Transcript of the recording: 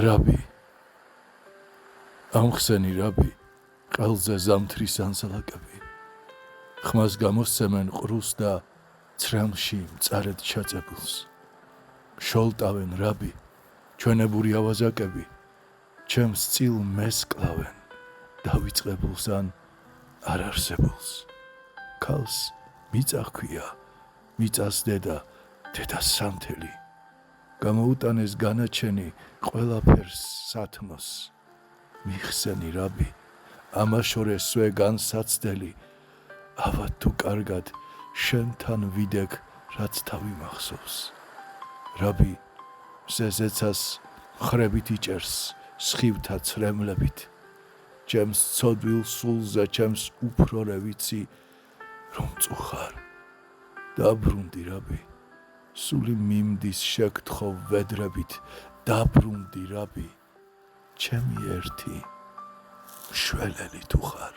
რაბი, ამხსენი რაბი, ყელზე ზამთრის ანზლაკები, ხმას გამოსცემენ ყრუს და ცრემლში მწარედ ჩაწებულს. შოლტავენ რაბი, ჩვენებური ავაზაკები, ჩემს წილ მეს კლავენ, დავიწყებულს ან არ არსებულს. ქალს მიწა ჰქვია, მიწას დედა სანთელი, გამოუტანეს განაჩენი ყველაფერს სათმოს. მიხსენი რაბი, ამაშორეს სვე განსაცდელი, ავად თუ კარგად შენთან ვიდექ, რაც თავი მახსოვს. რაბი, მზეზეცას ხრებით იჭერს, სხივთა ცრემლებით, ჩემს ცოდვილ სულზე ჩემს უფრორე ვიცი, რომ წუხარ. დაბრუნდი რაბი, სული მიმდის შეგთხოვ ვედრებით, დაბრუნდი რაბი, ჩემი ერთი მშველელი თუ ხარ.